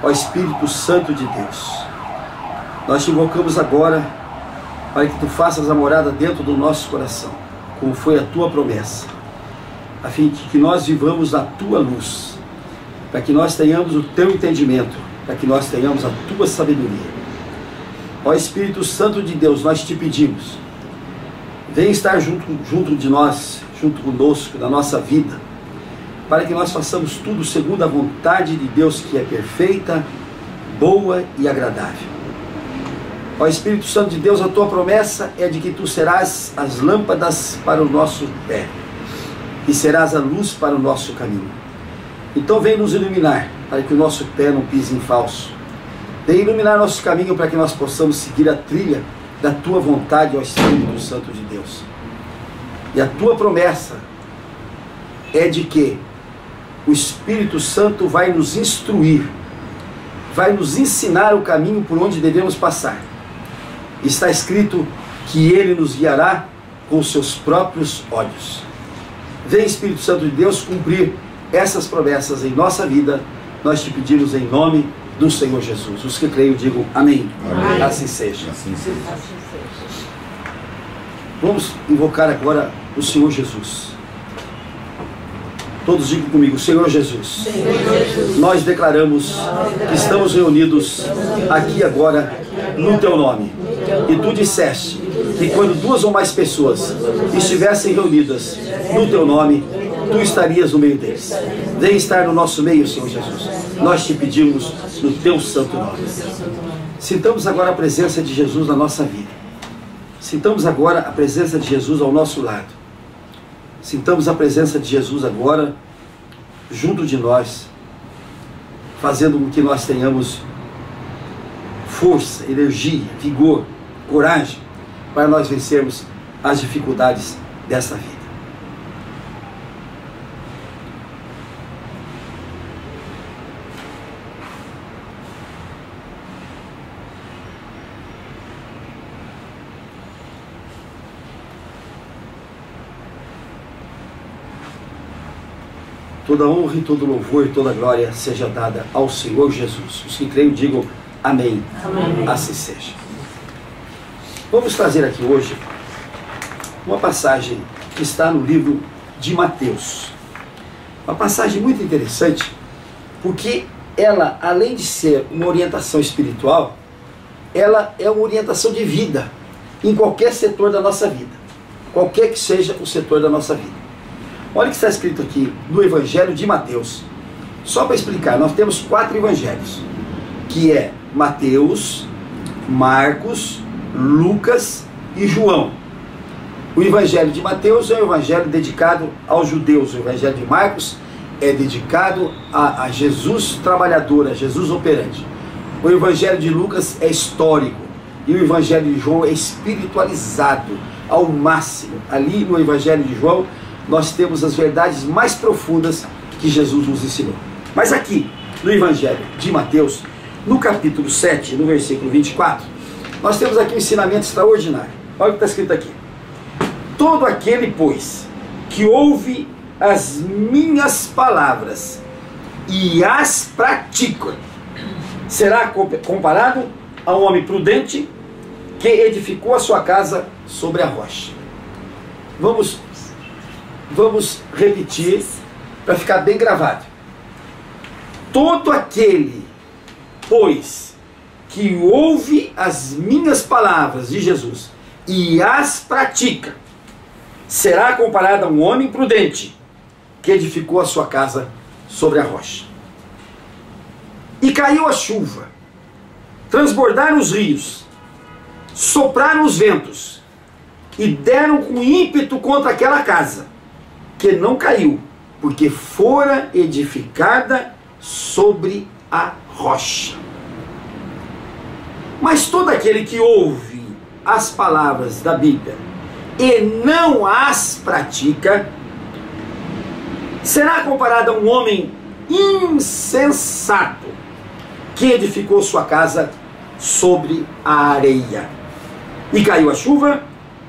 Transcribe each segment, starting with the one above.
Ó Espírito Santo de Deus, nós te invocamos agora para que tu faças a morada dentro do nosso coração, como foi a tua promessa, a fim de que nós vivamos na tua luz, para que nós tenhamos o teu entendimento, para que nós tenhamos a tua sabedoria. Ó Espírito Santo de Deus, nós te pedimos, vem estar junto de nós, junto conosco, na nossa vida, para que nós façamos tudo segundo a vontade de Deus, que é perfeita, boa e agradável. Ó Espírito Santo de Deus, a tua promessa é de que tu serás as lâmpadas para o nosso pé e serás a luz para o nosso caminho. Então vem nos iluminar, para que o nosso pé não pise em falso. Vem iluminar nosso caminho para que nós possamos seguir a trilha da tua vontade, ó Espírito Santo de Deus. E a tua promessa é de que o Espírito Santo vai nos instruir, vai nos ensinar o caminho por onde devemos passar. Está escrito que Ele nos guiará com os seus próprios olhos. Vem, Espírito Santo de Deus, cumprir essas promessas em nossa vida. Nós te pedimos em nome do Senhor Jesus. Os que creem digam amém. Amém. Assim seja. Assim seja. Vamos invocar agora o Senhor Jesus. Todos digam comigo, Senhor Jesus, nós declaramos que estamos reunidos aqui agora no teu nome. E tu disseste que quando 2 ou mais pessoas estivessem reunidas no teu nome, tu estarias no meio deles. Vem estar no nosso meio, Senhor Jesus. Nós te pedimos no teu santo nome. Sintamos agora a presença de Jesus na nossa vida. Sintamos agora a presença de Jesus ao nosso lado. Sintamos a presença de Jesus agora junto de nós, fazendo com que nós tenhamos força, energia, vigor, coragem para nós vencermos as dificuldades dessa vida. Toda honra e todo louvor e toda glória seja dada ao Senhor Jesus. Os que creem digam amém. Amém. Assim seja. Vamos trazer aqui hoje uma passagem que está no livro de Mateus. Uma passagem muito interessante, porque ela, além de ser uma orientação espiritual, ela é uma orientação de vida em qualquer setor da nossa vida, qualquer que seja o setor da nossa vida. Olha o que está escrito aqui no Evangelho de Mateus. Só para explicar, nós temos 4 evangelhos, que é Mateus, Marcos, Lucas e João. O Evangelho de Mateus é um evangelho dedicado aos judeus. O Evangelho de Marcos é dedicado a Jesus trabalhador, a Jesus operante. O Evangelho de Lucas é histórico. E o Evangelho de João é espiritualizado ao máximo. Ali no Evangelho de João nós temos as verdades mais profundas que Jesus nos ensinou. Mas aqui, no Evangelho de Mateus, no capítulo 7, no versículo 24, nós temos aqui um ensinamento extraordinário. Olha o que está escrito aqui. Todo aquele, pois, que ouve as minhas palavras e as pratica, será comparado a um homem prudente que edificou a sua casa sobre a rocha. Vamos repetir para ficar bem gravado. Todo aquele, pois, que ouve as minhas palavras de Jesus e as pratica, será comparado a um homem prudente que edificou a sua casa sobre a rocha. E caiu a chuva, transbordaram os rios, sopraram os ventos e deram com ímpeto contra aquela casa, que não caiu, porque fora edificada sobre a rocha. Mas todo aquele que ouve as palavras da Bíblia e não as pratica, será comparado a um homem insensato que edificou sua casa sobre a areia. E caiu a chuva,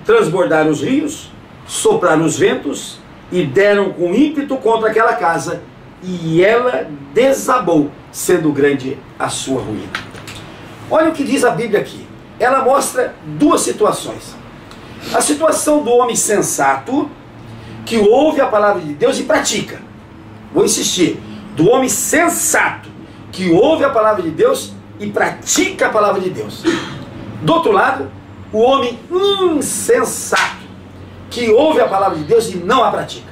transbordaram os rios, sopraram os ventos e deram com ímpeto contra aquela casa, e ela desabou, sendo grande a sua ruína. Olha o que diz a Bíblia aqui. Ela mostra duas situações. A situação do homem sensato, que ouve a palavra de Deus e pratica. Vou insistir. Do homem sensato, que ouve a palavra de Deus e pratica a palavra de Deus. Do outro lado, o homem insensato, que ouve a palavra de Deus e não a pratica.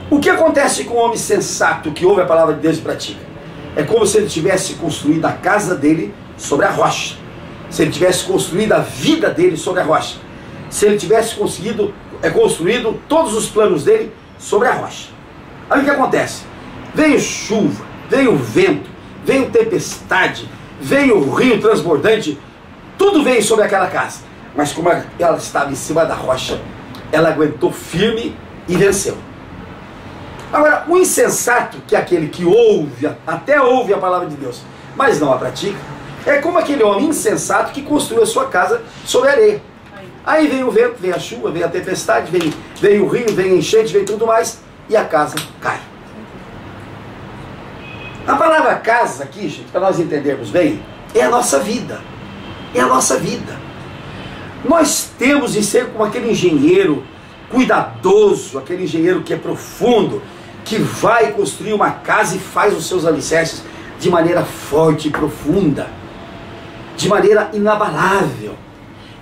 O que acontece com o homem sensato, que ouve a palavra de Deus e pratica? É como se ele tivesse construído a casa dele sobre a rocha. Se ele tivesse construído a vida dele sobre a rocha. Se ele tivesse construído todos os planos dele sobre a rocha. Aí o que acontece? Veio chuva, veio vento, veio tempestade, veio o rio transbordante, tudo veio sobre aquela casa. Mas como ela estava em cima da rocha, ela aguentou firme e venceu. Agora, o insensato, que é aquele que até ouve a palavra de Deus, mas não a pratica, é como aquele homem insensato que construiu a sua casa sobre a areia. Aí vem o vento, vem a chuva, vem a tempestade, vem o rio, vem a enchente, vem tudo mais, e a casa cai. A palavra casa aqui, gente, para nós entendermos bem, é a nossa vida. É a nossa vida. Nós temos de ser como aquele engenheiro cuidadoso, aquele engenheiro que é profundo, que vai construir uma casa e faz os seus alicerces de maneira forte e profunda, de maneira inabalável.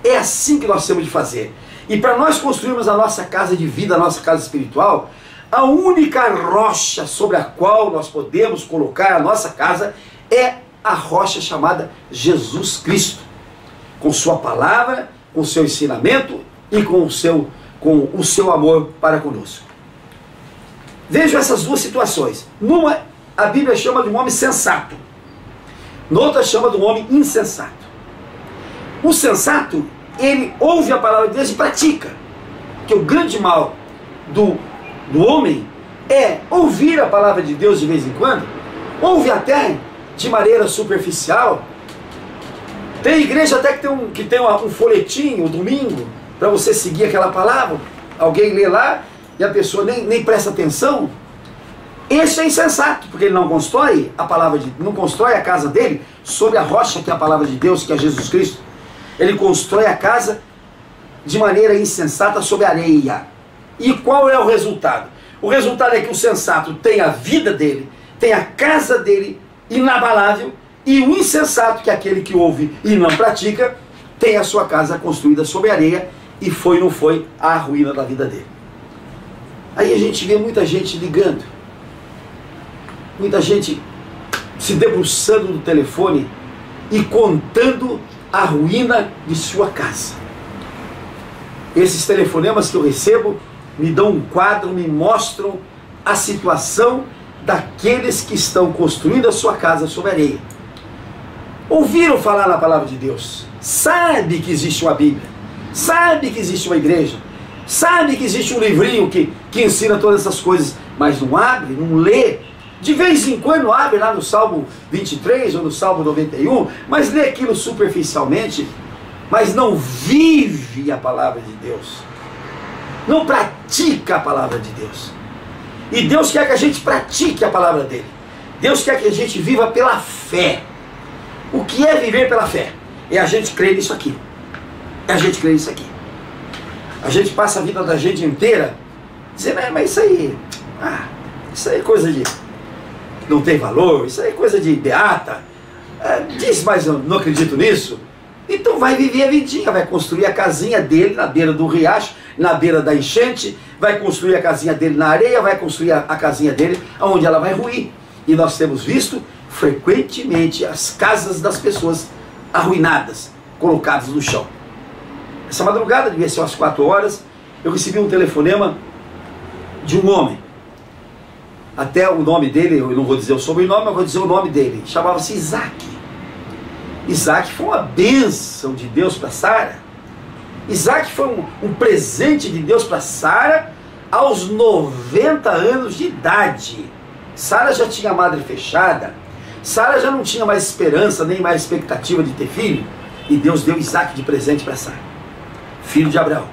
É assim que nós temos de fazer. E para nós construirmos a nossa casa de vida, a nossa casa espiritual, a única rocha sobre a qual nós podemos colocar a nossa casa é a rocha chamada Jesus Cristo, com sua palavra, com o seu ensinamento e com o seu amor para conosco. Vejam essas duas situações. Numa, a Bíblia chama de um homem sensato. Noutra, chama de um homem insensato. O sensato, ele ouve a palavra de Deus e pratica. Porque o grande mal do homem é ouvir a palavra de Deus de vez em quando, ouve até de maneira superficial. Tem igreja até que tem um folhetinho, um domingo, para você seguir aquela palavra. Alguém lê lá e a pessoa nem presta atenção. Esse é insensato, porque ele não constrói não constrói a casa dele sobre a rocha que é a palavra de Deus, que é Jesus Cristo. Ele constrói a casa de maneira insensata sobre a areia. E qual é o resultado? O resultado é que o sensato tem a vida dele, tem a casa dele inabalável, e o insensato, que é aquele que ouve e não pratica, tem a sua casa construída sobre areia, e não foi a ruína da vida dele. Aí a gente vê muita gente ligando, muita gente se debruçando no telefone e contando a ruína de sua casa. Esses telefonemas que eu recebo me dão um quadro, me mostram a situação daqueles que estão construindo a sua casa sobre areia. Ouviram falar na palavra de Deus, sabe que existe uma Bíblia, sabe que existe uma igreja, sabe que existe um livrinho que ensina todas essas coisas, mas não abre, não lê. De vez em quando abre lá no Salmo 23 ou no Salmo 91, mas lê aquilo superficialmente, mas não vive a palavra de Deus, não pratica a palavra de Deus. E Deus quer que a gente pratique a palavra dele. Deus quer que a gente viva pela fé. O que é viver pela fé? É a gente crer nisso aqui. É a gente crer nisso aqui. A gente passa a vida da gente inteira dizendo, mas isso aí é coisa de... não tem valor, isso aí é coisa de beata. Diz, mas eu não acredito nisso. Então vai viver a vidinha, vai construir a casinha dele na beira do riacho, na beira da enchente, vai construir a casinha dele na areia, vai construir a casinha dele onde ela vai ruir. E nós temos visto frequentemente as casas das pessoas arruinadas, colocadas no chão. Essa madrugada, devia ser umas 4 horas, eu recebi um telefonema de um homem. Até o nome dele, eu não vou dizer o sobrenome, mas vou dizer o nome dele. Chamava-se Isaac. Isaac foi uma bênção de Deus para Sara. Isaac foi um presente de Deus para Sara aos 90 anos de idade. Sara já tinha a madre fechada. Sara já não tinha mais esperança, nem mais expectativa de ter filho. E Deus deu Isaac de presente para Sara, filho de Abraão.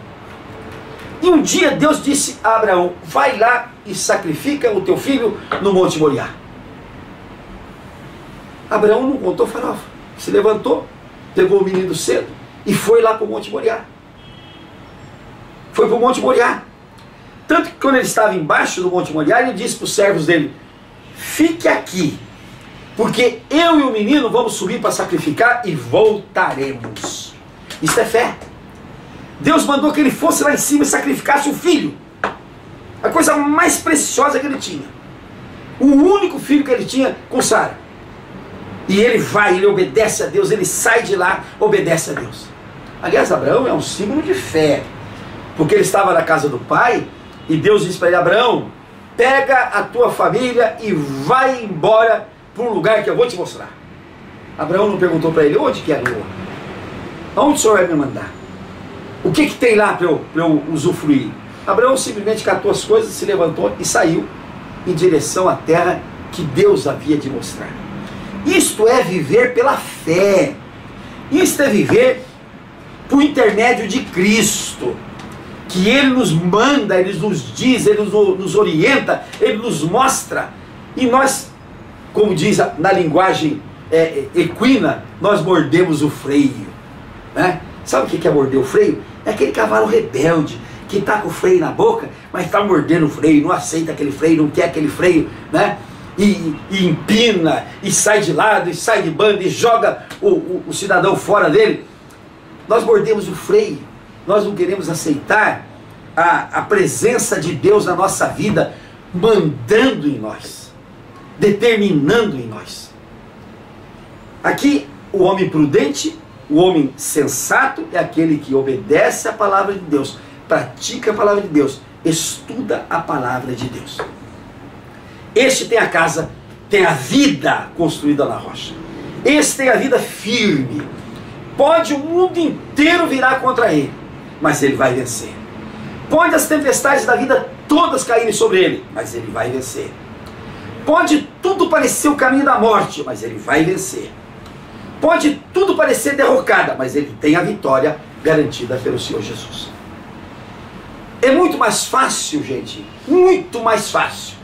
E um dia Deus disse a Abraão: vai lá e sacrifica o teu filho no Monte Moriá. Abraão não contou farofa, se levantou, pegou o menino cedo e foi lá para o Monte Moriá. Foi para o Monte Moriá. Tanto que quando ele estava embaixo do Monte Moriá, ele disse para os servos dele: fique aqui, porque eu e o menino vamos subir para sacrificar e voltaremos. Isso é fé. Deus mandou que ele fosse lá em cima e sacrificasse o filho, a coisa mais preciosa que ele tinha, o único filho que ele tinha com Sara. E ele vai, ele obedece a Deus, ele sai de lá, obedece a Deus. Aliás, Abraão é um símbolo de fé, porque ele estava na casa do pai e Deus disse para ele: Abraão, pega a tua família e vai embora para um lugar que eu vou te mostrar. Abraão não perguntou para ele: onde que é a lua? Aonde o Senhor vai me mandar? O que que tem lá para eu usufruir? Abraão simplesmente catou as coisas, se levantou e saiu em direção à terra que Deus havia de mostrar. Isto é viver pela fé. Isto é viver por intermédio de Cristo, que Ele nos manda, Ele nos diz, Ele nos orienta, Ele nos mostra, e nós, como diz na linguagem equina, nós mordemos o freio, né? Sabe o que é morder o freio? É aquele cavalo rebelde, que está com o freio na boca, mas está mordendo o freio, não aceita aquele freio, não quer aquele freio, né? E empina, e sai de lado, e sai de banda, e joga o cidadão fora dele. Nós mordemos o freio, nós não queremos aceitar a presença de Deus na nossa vida, mandando em nós, determinando em nós. Aqui, o homem prudente, o homem sensato é aquele que obedece a palavra de Deus, pratica a palavra de Deus, estuda a palavra de Deus. Este tem a casa, tem a vida construída na rocha. Este tem a vida firme. Pode o mundo inteiro virar contra ele, mas ele vai vencer. Pode as tempestades da vida todas caírem sobre ele, mas ele vai vencer. Pode tudo parecer o caminho da morte, mas ele vai vencer. Pode tudo parecer derrocada, mas ele tem a vitória garantida pelo Senhor Jesus. É muito mais fácil, gente, muito mais fácil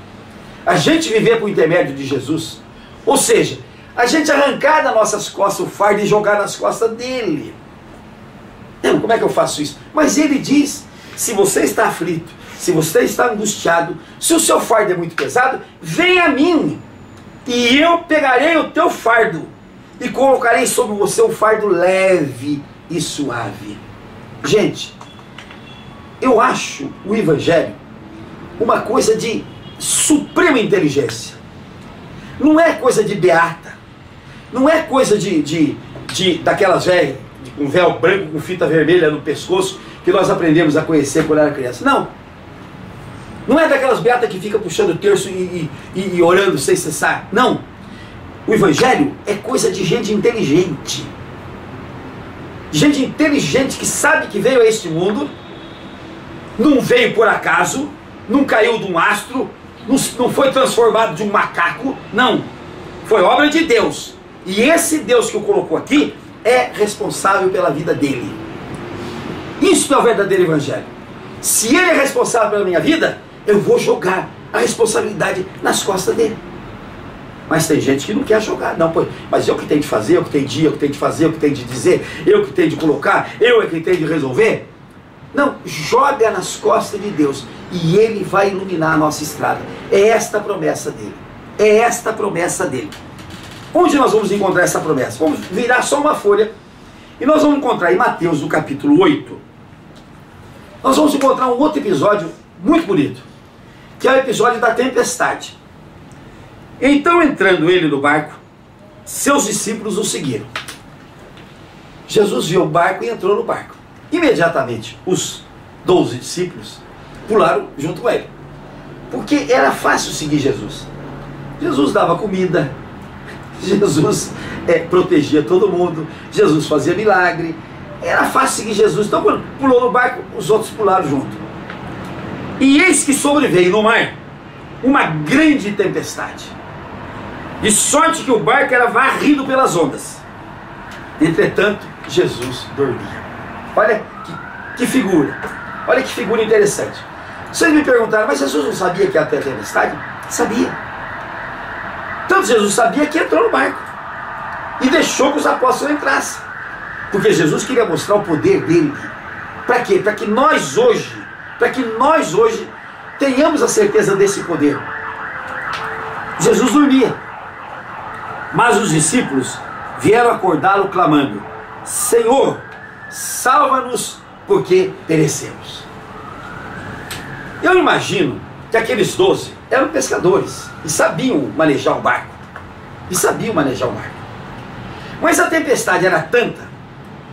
a gente viver por intermédio de Jesus, ou seja, a gente arrancar das nossas costas o fardo e jogar nas costas dele. Não, como é que eu faço isso? Mas ele diz: se você está aflito, se você está angustiado, se o seu fardo é muito pesado, vem a mim, e eu pegarei o teu fardo, e colocarei sobre você um fardo leve e suave. Gente, eu acho o Evangelho uma coisa de suprema inteligência. Não é coisa de beata, não é coisa daquelas velhas com véu branco com fita vermelha no pescoço que nós aprendemos a conhecer quando era criança. Não, não é daquelas beatas que fica puxando o terço e orando sem cessar. Não, o Evangelho é coisa de gente inteligente, que sabe que veio a este mundo, não veio por acaso, não caiu de um astro, não foi transformado de um macaco, não, foi obra de Deus, e esse Deus que o colocou aqui é responsável pela vida dele. Isso é o verdadeiro Evangelho. Se ele é responsável pela minha vida, eu vou jogar a responsabilidade nas costas dele. Mas tem gente que não quer jogar, não, mas eu que tenho de fazer, eu que tenho de ir, eu que tenho de fazer, eu que tenho de dizer, eu que tenho de colocar, eu é que tenho de resolver. Não, joga nas costas de Deus e Ele vai iluminar a nossa estrada. É esta a promessa dele. É esta a promessa dele. Onde nós vamos encontrar essa promessa? Vamos virar só uma folha e nós vamos encontrar em Mateus, no capítulo 8, nós vamos encontrar um outro episódio muito bonito, que é o episódio da tempestade. Então, entrando ele no barco, seus discípulos o seguiram. Jesus viu o barco e entrou no barco. Imediatamente, os 12 discípulos pularam junto com ele, porque era fácil seguir Jesus. Jesus dava comida, Jesus protegia todo mundo, Jesus fazia milagre, era fácil seguir Jesus. Então, quando pulou no barco, os outros pularam junto. E eis que sobreveio no mar uma grande tempestade, de sorte que o barco era varrido pelas ondas. Entretanto, Jesus dormia. Olha que figura. Olha que figura interessante. Vocês me perguntaram, mas Jesus não sabia que ia ter tempestade? Sabia. Tanto Jesus sabia que entrou no barco e deixou que os apóstolos entrassem, porque Jesus queria mostrar o poder dele. Para quê? Para que nós hoje tenhamos a certeza desse poder. Jesus dormia, mas os discípulos vieram acordá-lo clamando: Senhor, salva-nos, porque perecemos. Eu imagino que aqueles 12 eram pescadores e sabiam manejar o barco. Mas a tempestade era tanta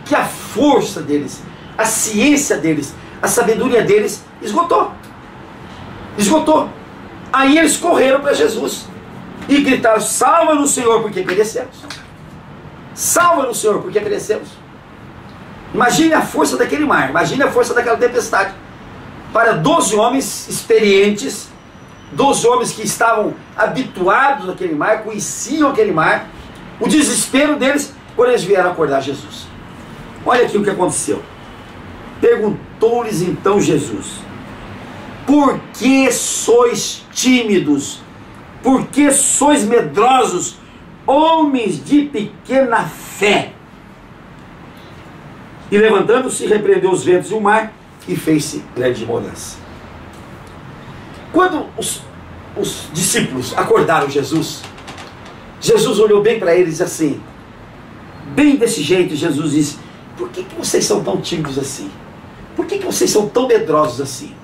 que a força deles, a ciência deles, a sabedoria deles esgotou. Aí eles correram para Jesus e gritaram: salva-nos, Senhor, porque perecemos. Salva-nos, Senhor, porque perecemos. Imagine a força daquele mar, imagine a força daquela tempestade. Para 12 homens experientes, 12 homens que estavam habituados àquele mar, conheciam aquele mar, o desespero deles quando eles vieram acordar Jesus. Olha aqui o que aconteceu. Perguntou-lhes então Jesus: por que sois tímidos? Por que sois medrosos, homens de pequena fé? E levantando-se, repreendeu os ventos e o mar, e fez-se grande bonança. Quando os discípulos acordaram Jesus, Jesus olhou bem para eles assim, bem desse jeito. Jesus disse: por que vocês são tão tímidos assim? Por que vocês são tão medrosos assim?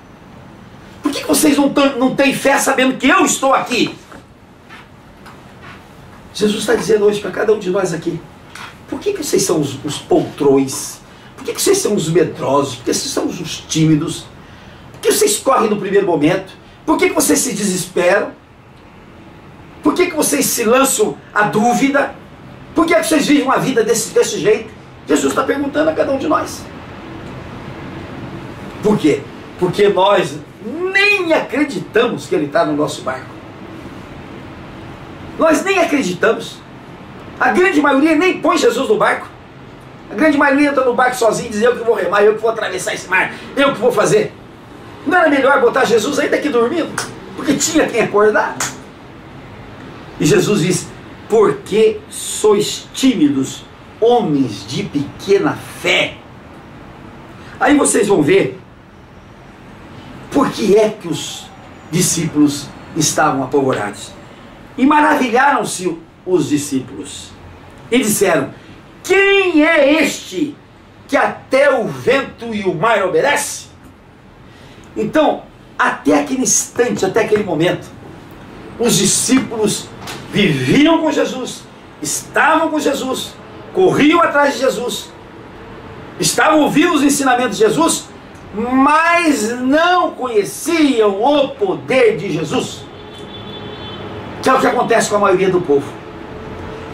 Por que vocês não têm fé sabendo que eu estou aqui? Jesus está dizendo hoje para cada um de nós aqui: por que vocês são os poltrões? Por que vocês são os medrosos? Por que vocês são os tímidos? Por que vocês correm no primeiro momento? Por que vocês se desesperam? Por que vocês se lançam à dúvida? Por que vocês vivem uma vida desse jeito? Jesus está perguntando a cada um de nós. Por quê? Porque nós nem acreditamos que Ele está no nosso barco. Nós nem acreditamos. A grande maioria nem põe Jesus no barco. A grande maioria entra no barco sozinho e diz: eu que vou remar, eu que vou atravessar esse mar, eu que vou fazer. Não era melhor botar Jesus ainda aqui dormindo? Porque tinha quem acordar. E Jesus diz: por que sois tímidos, homens de pequena fé? Aí vocês vão ver por que é que os discípulos estavam apavorados. E maravilharam-se os discípulos e disseram: quem é este que até o vento e o mar obedece? Então, até aquele instante, até aquele momento, os discípulos viviam com Jesus, estavam com Jesus, corriam atrás de Jesus, estavam ouvindo os ensinamentos de Jesus, mas não conheciam o poder de Jesus, que é o que acontece com a maioria do povo.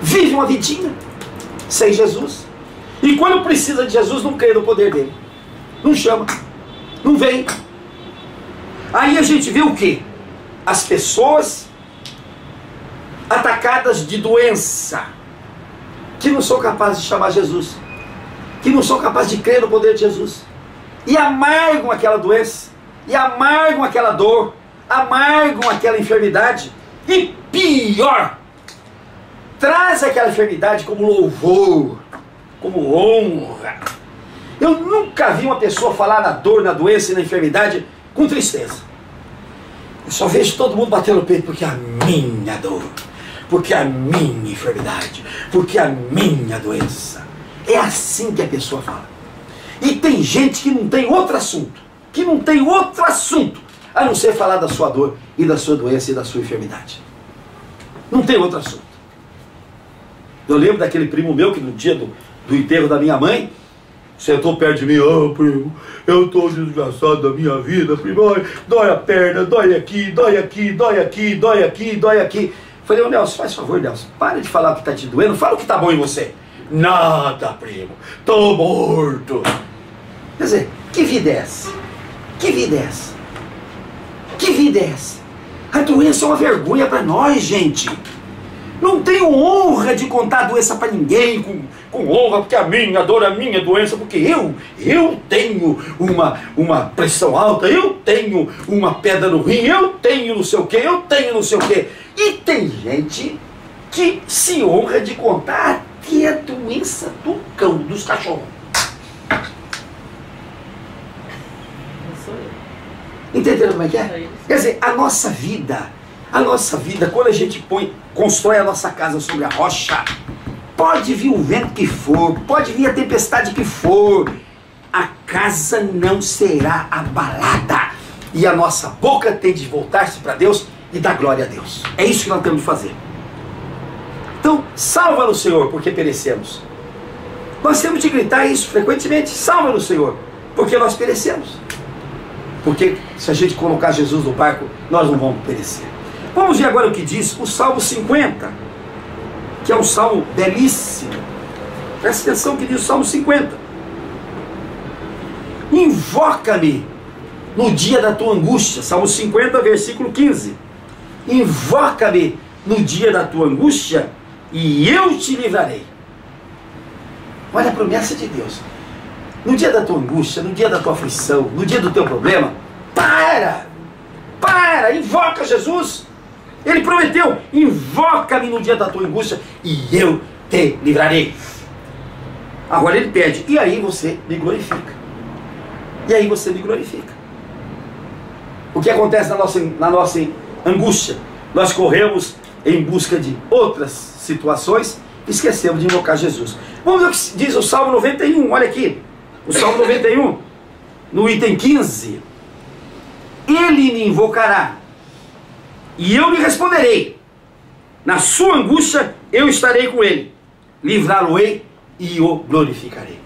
Vive uma vidinha sem Jesus, e quando precisa de Jesus não crê no poder dele, não chama, não vem. Aí a gente vê o que? As pessoas atacadas de doença, que não são capazes de chamar Jesus, que não são capazes de crer no poder de Jesus, e amargam aquela doença, e amargam aquela dor, amargam aquela enfermidade, e pior, traz aquela enfermidade como louvor, como honra. Eu nunca vi uma pessoa falar na dor, na doença e na enfermidade com tristeza. Eu só vejo todo mundo batendo no peito: porque a minha dor, porque a minha enfermidade, porque a minha doença. É assim que a pessoa fala. E tem gente que não tem outro assunto, a não ser falar da sua dor e da sua doença e da sua enfermidade. Não tem outro assunto. Eu lembro daquele primo meu que no dia do enterro da minha mãe sentou perto de mim: oh, primo, eu estou desgraçado da minha vida, primo, dói a perna, dói aqui, dói aqui, dói aqui, dói aqui, dói aqui. Falei: ô Nelson, faz favor, Nelson, para de falar o que está te doendo, fala o que está bom em você. Nada, primo, estou morto. Quer dizer, que vida é essa? Que vida é essa? Que vida é essa? A doença é uma vergonha para nós, gente. Não tenho honra de contar a doença para ninguém, com honra, porque a minha dor, a minha doença, porque eu tenho uma pressão alta, eu tenho uma pedra no rim, eu tenho não sei o quê, eu tenho não sei o quê. E tem gente que se honra de contar até a doença do cão, dos cachorros. Entenderam como é que é? Quer dizer, a nossa vida, quando a gente constrói a nossa casa sobre a rocha, pode vir o vento que for, pode vir a tempestade que for, a casa não será abalada. E a nossa boca tem de voltar-se para Deus e dar glória a Deus. É isso que nós temos de fazer. Então, salva-nos, Senhor, porque perecemos. Nós temos de gritar isso frequentemente: salva-nos, Senhor, porque nós perecemos. Porque se a gente colocar Jesus no barco, nós não vamos perecer. Vamos ver agora o que diz o Salmo 50, que é um salmo belíssimo. Presta atenção que diz o Salmo 50. Invoca-me no dia da tua angústia. Salmo 50, versículo 15. Invoca-me no dia da tua angústia e eu te livrarei. Olha a promessa de Deus. No dia da tua angústia, no dia da tua aflição, no dia do teu problema, invoca Jesus. Ele prometeu: invoca-me no dia da tua angústia e eu te livrarei. Agora ele pede: e aí você me glorifica. E aí você me glorifica. O que acontece na nossa angústia? Nós corremos em busca de outras situações, esquecemos de invocar Jesus. Vamos ver o que diz o Salmo 91, olha aqui. O Salmo 91, no item 15. Ele me invocará e eu lhe responderei. Na sua angústia eu estarei com ele. Livrá-lo-ei e o glorificarei.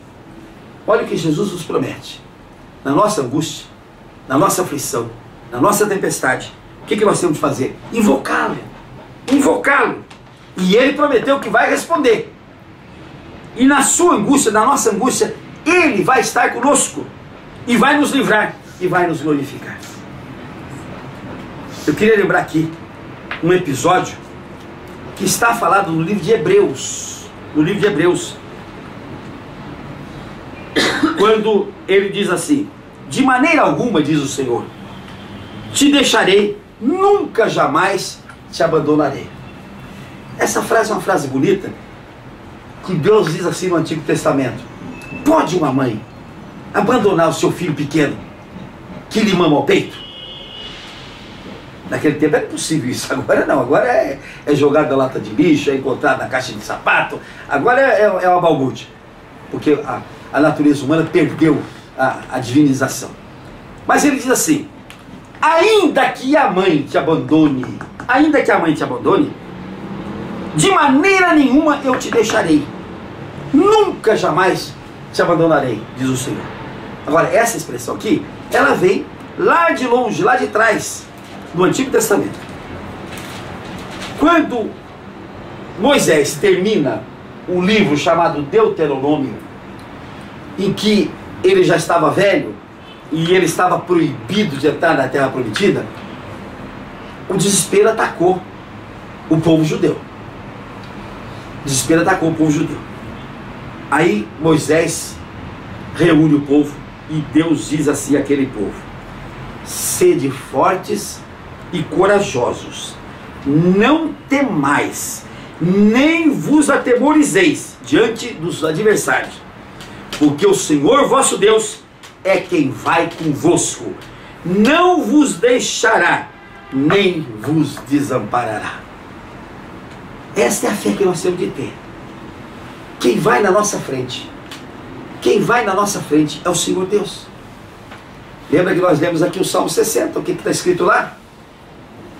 Olha o que Jesus nos promete. Na nossa angústia, na nossa aflição, na nossa tempestade, o que nós temos de fazer? Invocá-lo. Invocá-lo. E ele prometeu que vai responder. E na sua angústia, na nossa angústia, ele vai estar conosco e vai nos livrar e vai nos glorificar. Eu queria lembrar aqui um episódio que está falado no livro de Hebreus. No livro de Hebreus, quando ele diz assim: de maneira alguma, diz o Senhor, te deixarei, nunca jamais te abandonarei. Essa frase é uma frase bonita, que Deus diz assim no Antigo Testamento. Pode uma mãe abandonar o seu filho pequeno que lhe mama ao peito? Naquele tempo era possível isso, agora não, agora é jogado na lata de lixo, é encontrado na caixa de sapato, agora é uma balbúrdia, porque a natureza humana perdeu a divinização. Mas ele diz assim: ainda que a mãe te abandone, de maneira nenhuma eu te deixarei, nunca jamais te abandonarei, diz o Senhor. Agora, essa expressão aqui, ela vem lá de longe, lá de trás, do Antigo Testamento. Quando Moisés termina um livro chamado Deuteronômio, em que ele já estava velho e ele estava proibido de entrar na Terra Prometida, o desespero atacou o povo judeu. O desespero atacou o povo judeu. Aí Moisés reúne o povo e Deus diz assim àquele povo: sede fortes e corajosos, não temais, nem vos atemorizeis diante dos adversários, porque o Senhor vosso Deus é quem vai convosco, não vos deixará, nem vos desamparará. Esta é a fé que nós temos de ter. Quem vai na nossa frente, é o Senhor Deus. Lembra que nós lemos aqui o Salmo 60, o que está escrito lá?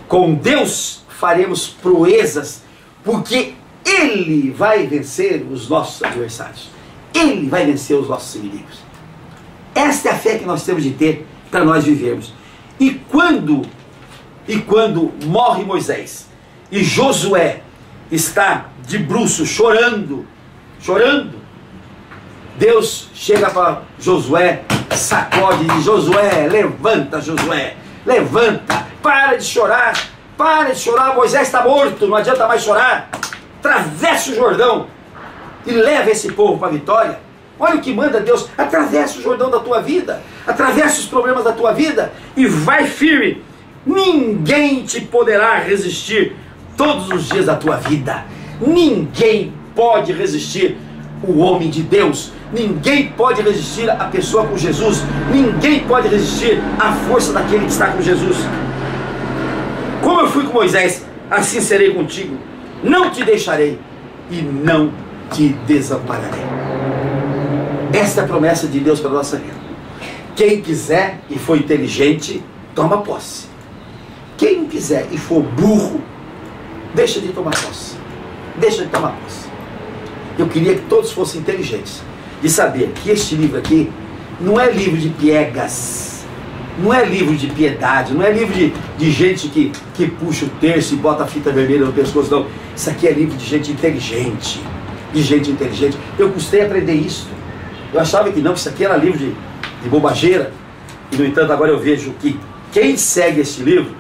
Com Deus faremos proezas, porque Ele vai vencer os nossos adversários. Ele vai vencer os nossos inimigos. Esta é a fé que nós temos de ter para nós vivermos. E quando morre Moisés e Josué está de bruços chorando, Deus chega para Josué, sacode e diz: Josué, levanta, Josué, levanta, para de chorar, Moisés está morto, não adianta mais chorar. atravesse o Jordão e leve esse povo para a vitória. Olha o que manda Deus: atravesse o Jordão da tua vida, atravesse os problemas da tua vida e vai firme. Ninguém te poderá resistir todos os dias da tua vida. Ninguém pode resistir o homem de Deus. Ninguém pode resistir a pessoa com Jesus. Ninguém pode resistir à força daquele que está com Jesus. Como eu fui com Moisés, assim serei contigo. Não te deixarei e não te desampararei. Esta é a promessa de Deus para a nossa vida. Quem quiser e for inteligente, toma posse. Quem não quiser e for burro, deixa de tomar posse. Deixa de tomar posse. Eu queria que todos fossem inteligentes, de saber que este livro aqui não é livro de piegas, não é livro de piedade, não é livro de gente que puxa o terço e bota a fita vermelha no pescoço, não. Isso aqui é livro de gente inteligente, de gente inteligente. Eu custei aprender isso. Eu achava que não, que isso aqui era livro de bobageira, e no entanto agora eu vejo que quem segue este livro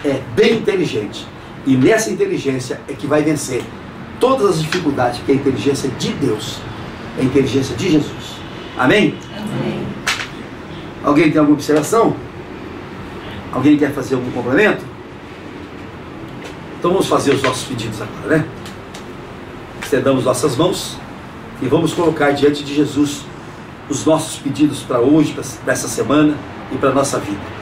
é bem inteligente, e nessa inteligência é que vai vencer todas as dificuldades, porque a inteligência de Deus é a inteligência de Jesus. Amém? Amém. Alguém tem alguma observação? Alguém quer fazer algum complemento? Então vamos fazer os nossos pedidos agora, né? Estendamos nossas mãos e vamos colocar diante de Jesus os nossos pedidos para hoje, para essa semana e para a nossa vida.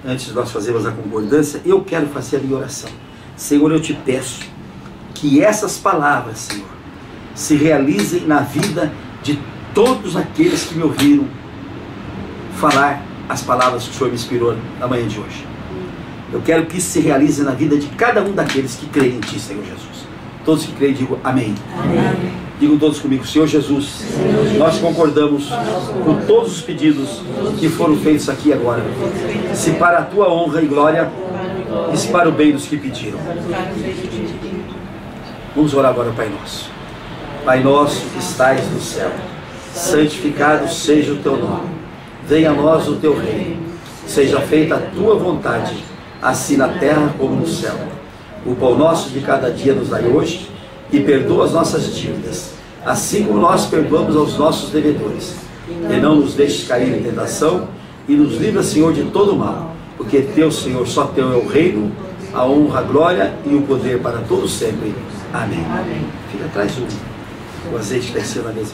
Antes de nós fazermos a concordância, eu quero fazer a minha oração. Senhor, eu te peço que essas palavras, Senhor, se realizem na vida de todos aqueles que me ouviram falar as palavras que o Senhor me inspirou na manhã de hoje. Eu quero que isso se realize na vida de cada um daqueles que creem em Ti, Senhor Jesus. Todos que creem, digam amém. Amém. Digam todos comigo: Senhor Jesus, nós concordamos com todos os pedidos que foram feitos aqui agora, se para a Tua honra e glória, e se para o bem dos que pediram. Vamos orar agora, Pai Nosso. Pai nosso que estais no céu, santificado seja o Teu nome. Venha a nós o Teu reino. Seja feita a Tua vontade, assim na terra como no céu. O pão nosso de cada dia nos dai hoje, e perdoa as nossas dívidas, assim como nós perdoamos aos nossos devedores. E não nos deixes cair em tentação, e nos livra, Senhor, de todo mal, porque Teu, Senhor, só Teu é o reino, a honra, a glória e o poder para todos sempre. Amém. Fica atrás o azeite descendo na mesa.